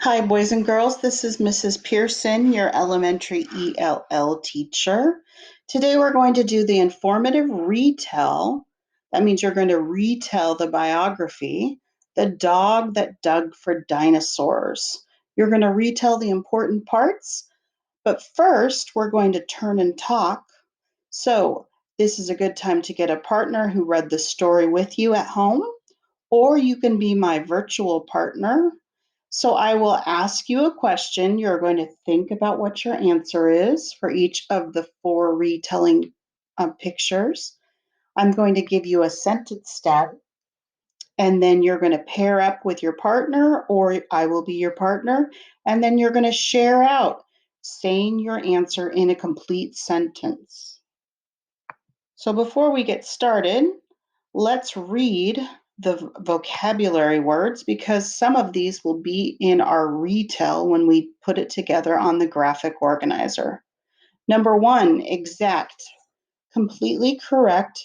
Hi, boys and girls. This is Mrs. Pearson, your elementary ELL teacher. Today we're going to do the informative retell. That means you're going to retell the biography, The Dog That Dug for Dinosaurs. You're going to retell the important parts, but first we're going to turn and talk. So, this is a good time to get a partner who read the story with you at home, or you can be my virtual partner. So I will ask you a question. You're going to think about what your answer is for each of the four retelling pictures. I'm going to give you a sentence stab, and then you're going to pair up with your partner, or I will be your partner, and then you're going to share out saying your answer in a complete sentence. So before we get started, let's read the vocabulary words because some of these will be in our retell when we put it together on the graphic organizer. Number one, exact, completely correct,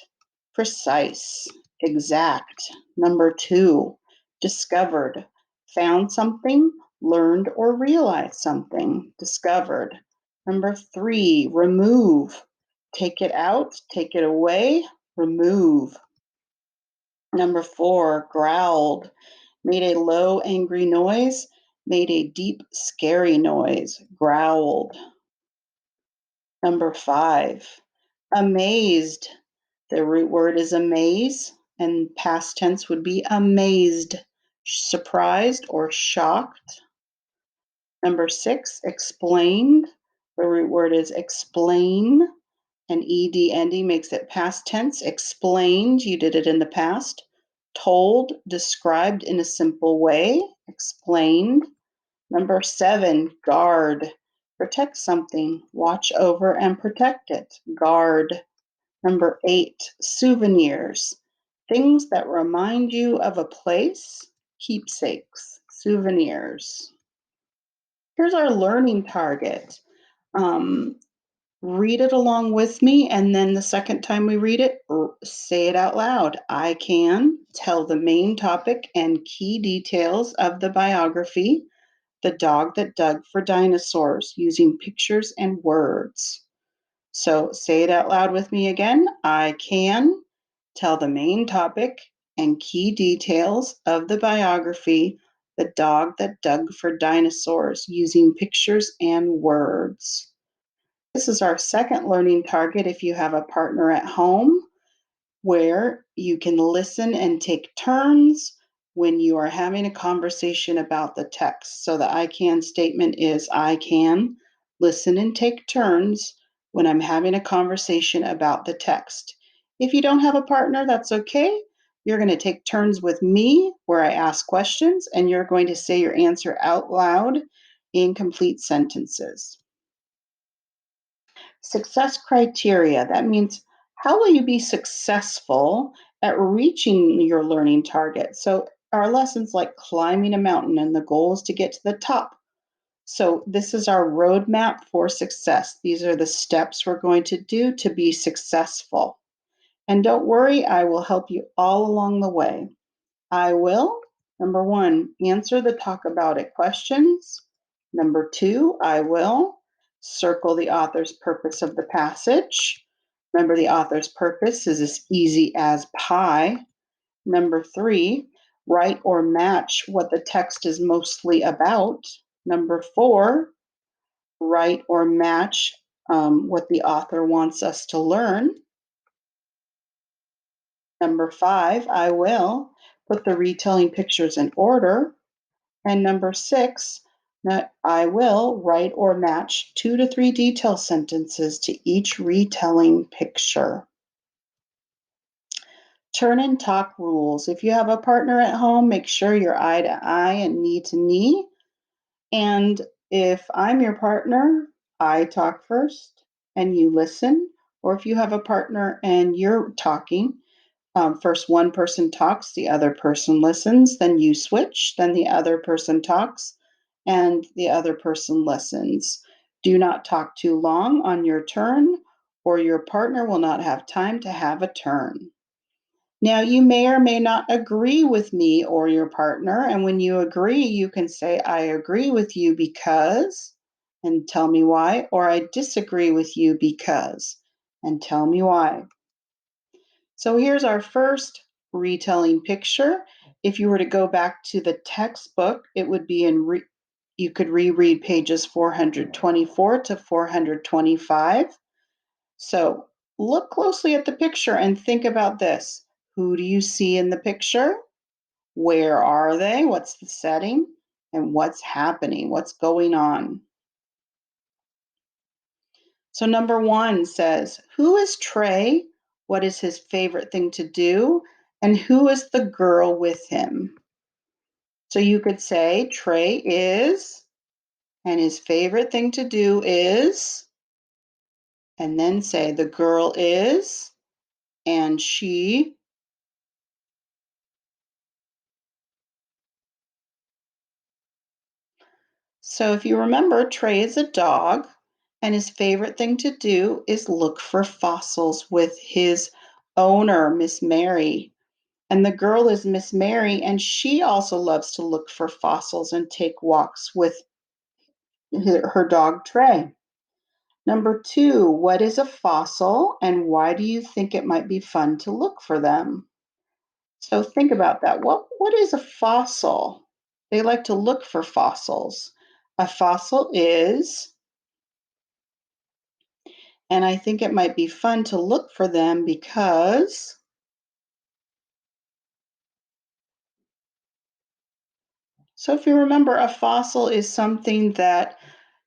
precise, exact. Number two, discovered, found something, learned or realized something, discovered. Number three, remove, take it out, take it away, remove. Number four, growled, made a low, angry noise, made a deep, scary noise, growled. Number five, amazed. The root word is amaze, and past tense would be amazed, surprised, or shocked. Number six, explained. The root word is explain, and ed ending makes it past tense. Explained, you did it in the past. Told, described in a simple way, explained. Number seven, guard, protect something, watch over and protect it, guard. Number eight, souvenirs, things that remind you of a place, keepsakes, souvenirs. Here's our learning target. Um, Read it along with me, and then the second time we read it, say it out loud. I can tell the main topic and key details of the biography, The Dog That Dug for Dinosaurs, using pictures and words. So say it out loud with me again. I can tell the main topic and key details of the biography, The Dog That Dug for Dinosaurs, using pictures and words. This is our second learning target if you have a partner at home, where you can listen and take turns when you are having a conversation about the text. So the I can statement is I can listen and take turns when I'm having a conversation about the text. If you don't have a partner, that's okay. You're going to take turns with me where I ask questions and you're going to say your answer out loud in complete sentences. Success criteria. That means how will you be successful at reaching your learning target? So, our lessons like climbing a mountain, and the goal is to get to the top. So, this is our roadmap for success. These are the steps we're going to do to be successful. And don't worry, I will help you all along the way. I will, number one, answer the talk about it questions. Number two, I will circle the author's purpose of the passage. Remember, the author's purpose is as easy as pie. Number three, write or match what the text is mostly about. Number four, write or match what the author wants us to learn. Number five, I will put the retelling pictures in order. And number six, that I will write or match 2 to 3 detail sentences to each retelling picture. Turn and talk rules. If you have a partner at home, make sure you're eye to eye and knee to knee. And if I'm your partner, I talk first and you listen. Or if you have a partner and you're talking, first one person talks, the other person listens, then you switch, then the other person talks, and the other person listens. Do not talk too long on your turn, or your partner will not have time to have a turn. Now, you may or may not agree with me or your partner, and when you agree, you can say, I agree with you because, and tell me why, or I disagree with you because, and tell me why. So here's our first retelling picture. If you were to go back to the textbook, it would be you could reread pages 424 to 425. So look closely at the picture and think about this. Who do you see in the picture? Where are they? What's the setting? And what's happening? What's going on? So number 1 says, who is Trey? What is his favorite thing to do? And who is the girl with him? So you could say Trey is, and his favorite thing to do is, and then say the girl is, and she. So if you remember, Trey is a dog, and his favorite thing to do is look for fossils with his owner, Miss Mary. And the girl is Miss Mary, and she also loves to look for fossils and take walks with her dog Trey. Number 2, what is a fossil and why do you think it might be fun to look for them? So think about that. What is a fossil? They like to look for fossils. A fossil is, and I think it might be fun to look for them because, so if you remember, a fossil is something that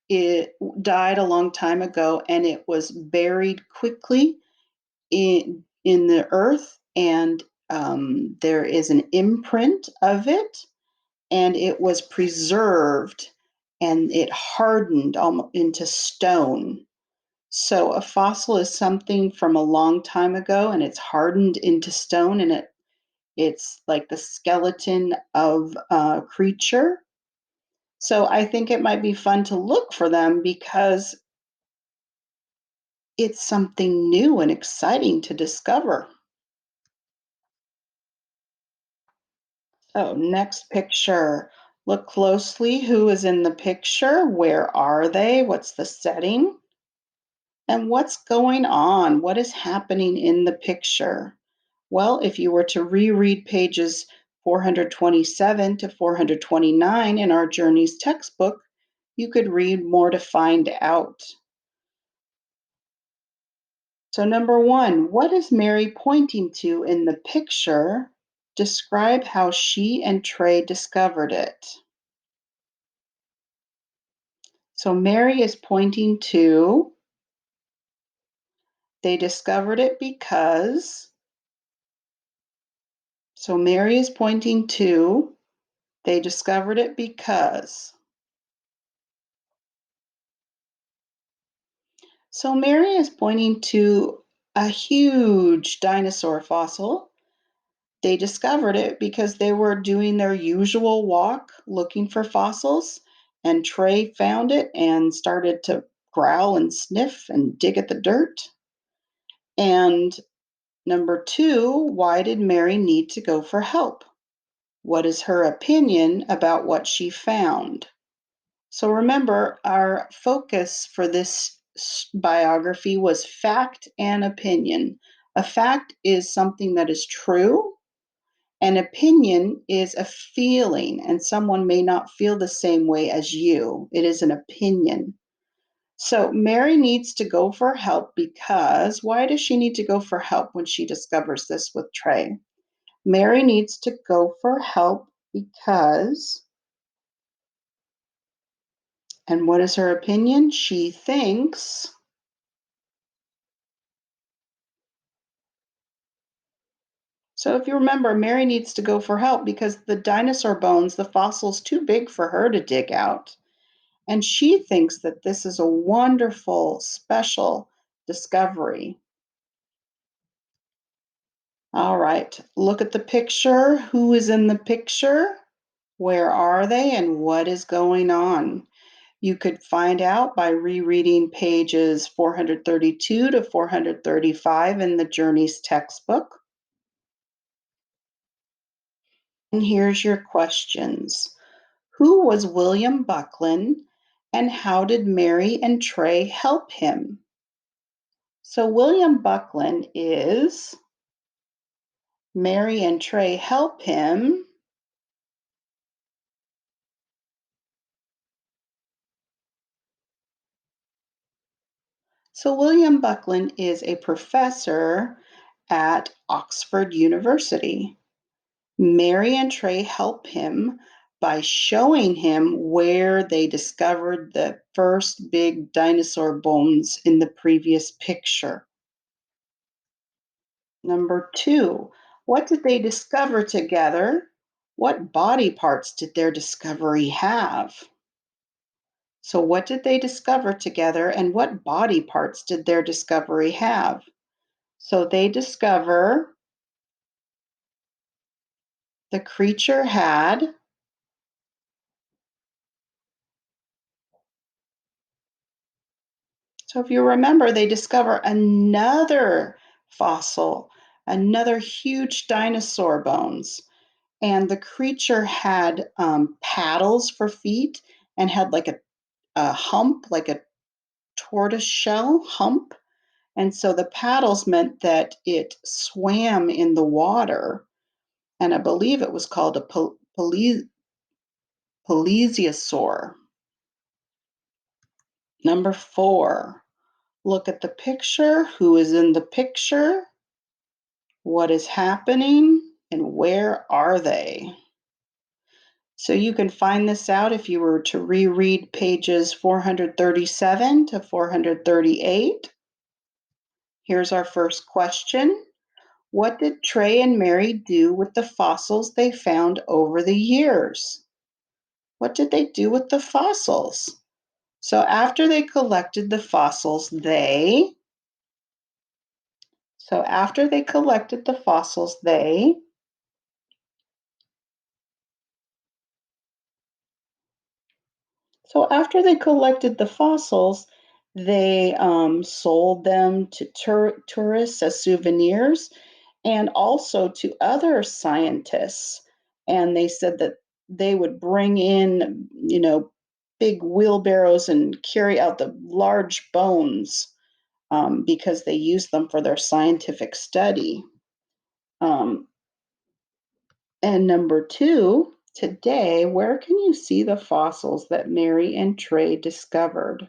it died a long time ago and it was buried quickly in the earth, and there is an imprint of it, and it was preserved and it hardened into stone. So a fossil is something from a long time ago and it's hardened into stone, and it's like the skeleton of a creature. So I think it might be fun to look for them because it's something new and exciting to discover. Oh, next picture. Look closely. Who is in the picture? Where are they? What's the setting? And what's going on? What is happening in the picture? Well, if you were to reread pages 427 to 429 in our Journeys textbook, you could read more to find out. So, number 1, what is Mary pointing to in the picture? Describe how she and Trey discovered it. So Mary is pointing to, they discovered it because. So Mary is pointing to, they discovered it because. So Mary is pointing to a huge dinosaur fossil. They discovered it because they were doing their usual walk looking for fossils, and Trey found it and started to growl and sniff and dig at the dirt. And number 2, why did Mary need to go for help? What is her opinion about what she found? So remember, our focus for this biography was fact and opinion. A fact is something that is true. An opinion is a feeling, and someone may not feel the same way as you. It is an opinion. So Mary needs to go for help because why does she need to go for help when she discovers this with Trey? Mary needs to go for help because, and what is her opinion? She thinks, so if you remember, Mary needs to go for help because the dinosaur bones, the fossil's too big for her to dig out. And she thinks that this is a wonderful, special discovery. All right, look at the picture. Who is in the picture? Where are they and what is going on? You could find out by rereading pages 432 to 435 in the Journeys textbook. And here's your questions. Who was William Buckland and how did Mary and Trey help him? So William Buckland is Mary and Trey help him. So William Buckland is a professor at Oxford University. Mary and Trey help him by showing him where they discovered the first big dinosaur bones in the previous picture. Number 2, what did they discover together? What body parts did their discovery have? So, what did they discover together and what body parts did their discovery have? So, they discover the creature had, so if you remember, they discover another fossil, another huge dinosaur bones. And the creature had paddles for feet and had like a hump, like a tortoise shell hump. And so the paddles meant that it swam in the water. And I believe it was called a plesiosaur. Number 4, look at the picture. Who is in the picture? What is happening? And where are they? So you can find this out if you were to reread pages 437 to 438. Here's our first question. What did Trey and Mary do with the fossils they found over the years? What did they do with the fossils? So after they collected the fossils, so after they collected the fossils, so after they collected the fossils, they sold them to tourists as souvenirs and also to other scientists. And they said that they would bring in, big wheelbarrows and carry out the large bones because they used them for their scientific study. Um, and number 2, today, where can you see the fossils that Mary and Trey discovered?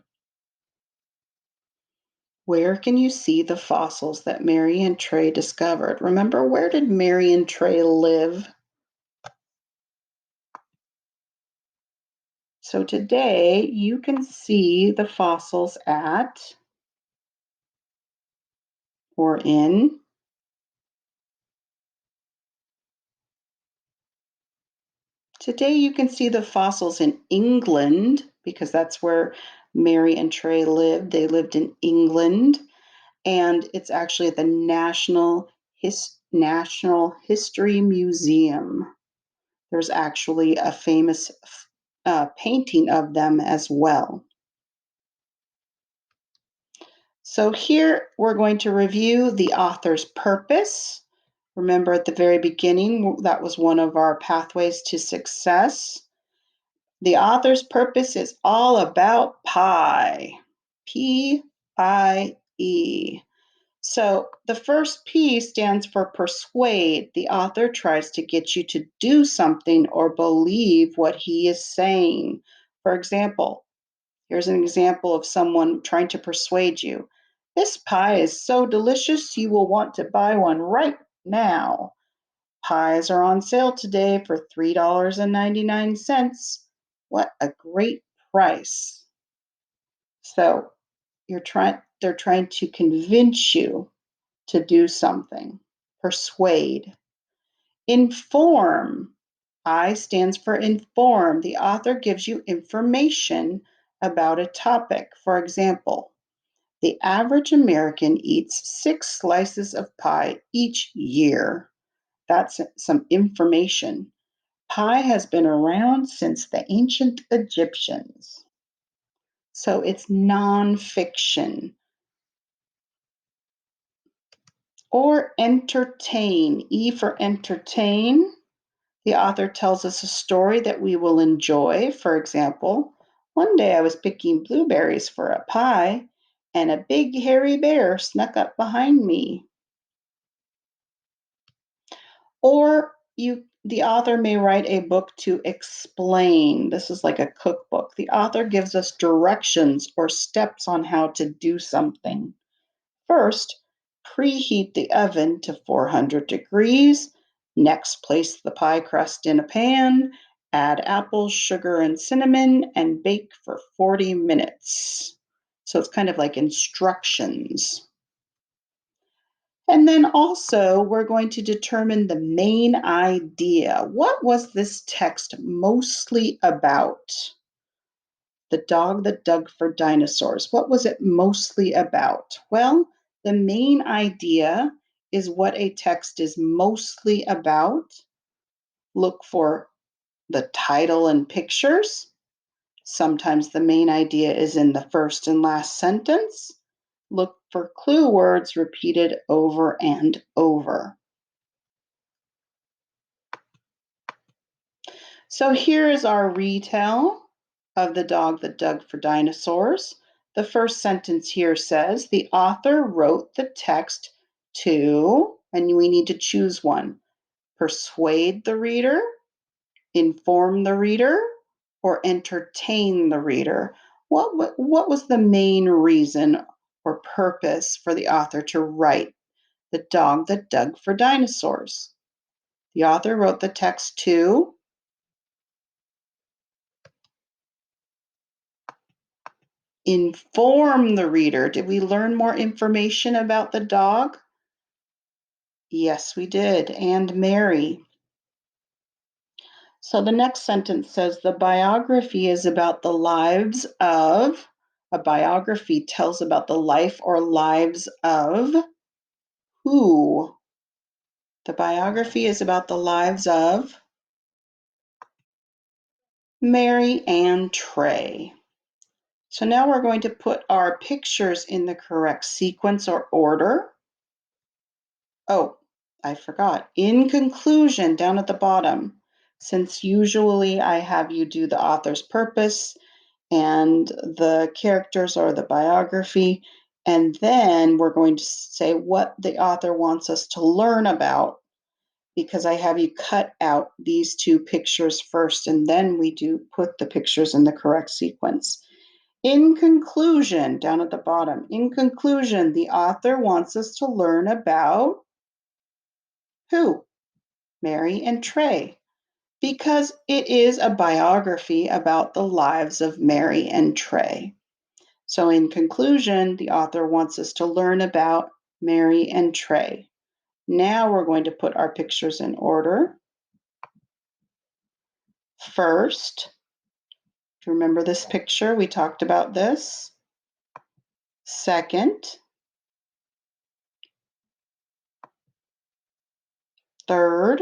Where can you see the fossils that Mary and Trey discovered? Remember, where did Mary and Trey live? So today you can see the fossils at or in. Today you can see the fossils in England because that's where Mary and Trey lived. They lived in England, and it's actually at the National History Museum. There's actually a famous painting of them as well. So here we're going to review the author's purpose. Remember at the very beginning, that was one of our pathways to success. The author's purpose is all about pi, P-I-E. So the first P stands for persuade. The author tries to get you to do something or believe what he is saying. For example, here's an example of someone trying to persuade you. This pie is so delicious you will want to buy one right now. Pies are on sale today for $3.99. What a great price. So they're trying to convince you to do something. Persuade. Inform. I stands for inform. The author gives you information about a topic. For example, the average American eats 6 slices of pie each year. That's some information. Pie has been around since the ancient Egyptians. So it's nonfiction. Or entertain. E for entertain. The author tells us a story that we will enjoy. For example, one day I was picking blueberries for a pie, and a big hairy bear snuck up behind me. Or the author may write a book to explain. This is like a cookbook. The author gives us directions or steps on how to do something. First, preheat the oven to 400 degrees. Next, place the pie crust in a pan, add apples, sugar, and cinnamon, and bake for 40 minutes. So it's kind of like instructions. And then also, we're going to determine the main idea. What was this text mostly about? The dog that dug for dinosaurs. What was it mostly about? Well, the main idea is what a text is mostly about. Look for the title and pictures. Sometimes the main idea is in the first and last sentence. Look for clue words repeated over and over. So here is our retell of The Dog That Dug for Dinosaurs. The first sentence here says, the author wrote the text to, and we need to choose one, persuade the reader, inform the reader, or entertain the reader. What was the main reason or purpose for the author to write The Dog That Dug for Dinosaurs? The author wrote the text to inform the reader. Did we learn more information about the dog? Yes, we did. And Mary. So the next sentence says the biography is about the lives of, a biography tells about the life or lives of who? The biography is about the lives of Mary and Trey. So now we're going to put our pictures in the correct sequence or order. Oh, I forgot. In conclusion, down at the bottom, since usually I have you do the author's purpose and the characters or the biography, and then we're going to say what the author wants us to learn about, because I have you cut out these two pictures first, and then we do put the pictures in the correct sequence. In conclusion, down at the bottom, in conclusion, the author wants us to learn about who? Mary and Trey, because it is a biography about the lives of Mary and Trey. So in conclusion, the author wants us to learn about Mary and Trey. Now we're going to put our pictures in order. First, do you remember this picture? We talked about this. Second, third,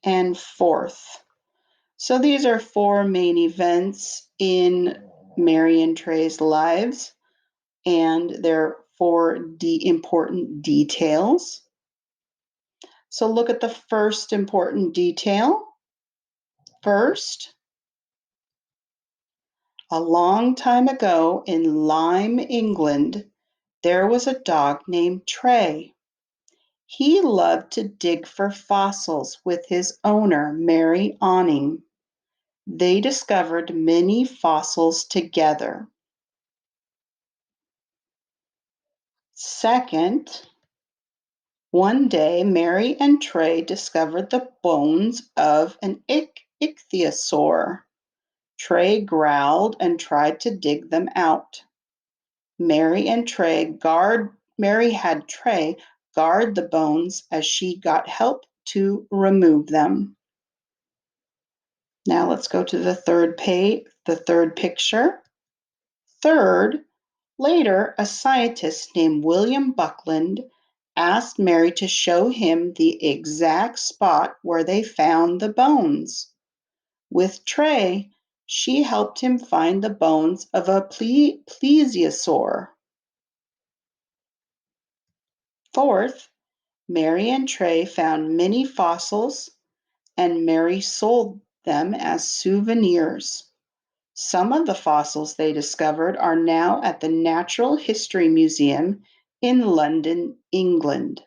and fourth. So these are four main events in Mary and Trey's lives, and they're four important details. So look at the first important detail. First, a long time ago in Lyme, England, there was a dog named Trey. He loved to dig for fossils with his owner, Mary Awning. They discovered many fossils together. Second, one day Mary and Trey discovered the bones of an ichthyosaur. Trey growled and tried to dig them out. Mary had Trey guard the bones as she got help to remove them. Now let's go to the third picture. Third, later, a scientist named William Buckland asked Mary to show him the exact spot where they found the bones. With Trey, she helped him find the bones of a plesiosaur. Fourth, Mary and Trey found many fossils, and Mary sold them as souvenirs. Some of the fossils they discovered are now at the Natural History Museum in London, England.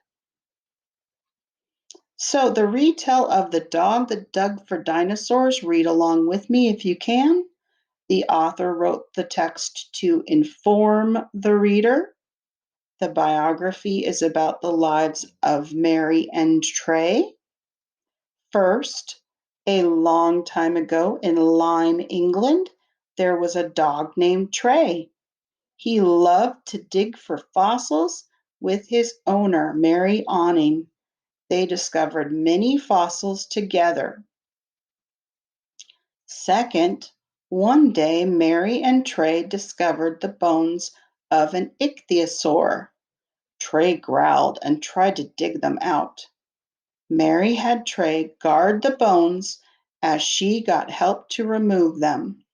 So the retell of The Dog That Dug for Dinosaurs, read along with me if you can. The author wrote the text to inform the reader. The biography is about the lives of Mary and Trey. First, a long time ago in Lyme, England, there was a dog named Trey. He loved to dig for fossils with his owner, Mary Awning. They discovered many fossils together. Second, one day Mary and Trey discovered the bones of an ichthyosaur. Trey growled and tried to dig them out. Mary had Trey guard the bones as she got help to remove them.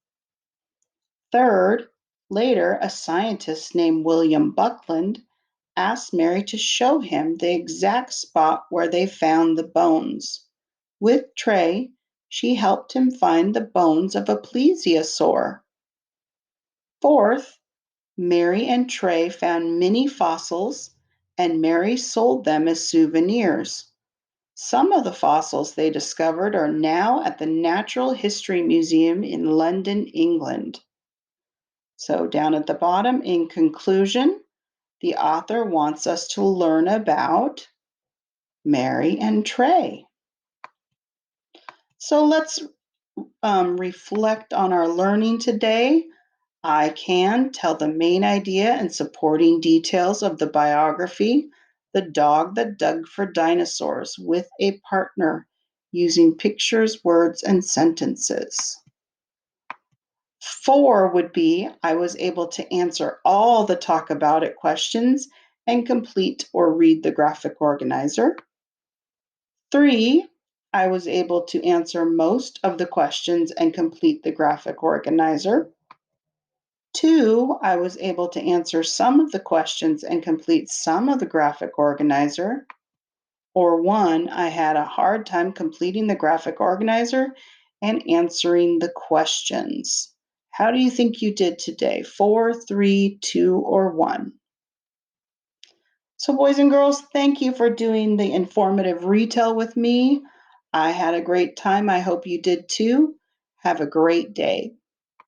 Third, later a scientist named William Buckland asked Mary to show him the exact spot where they found the bones. With Trey, she helped him find the bones of a plesiosaur. Fourth, Mary and Trey found many fossils, and Mary sold them as souvenirs. Some of the fossils they discovered are now at the Natural History Museum in London, England. So down at the bottom, in conclusion, the author wants us to learn about Mary and Trey. So let's reflect on our learning today. I can tell the main idea and supporting details of the biography, The Dog That Dug for Dinosaurs, with a partner, using pictures, words, and sentences. 4 would be I was able to answer all the talk about it questions and complete or read the graphic organizer. 3, I was able to answer most of the questions and complete the graphic organizer. 2, I was able to answer some of the questions and complete some of the graphic organizer. Or 1, I had a hard time completing the graphic organizer and answering the questions. How do you think you did today? 4, 3, 2, or 1? So boys and girls, thank you for doing the informative retell with me. I had a great time. I hope you did too. Have a great day.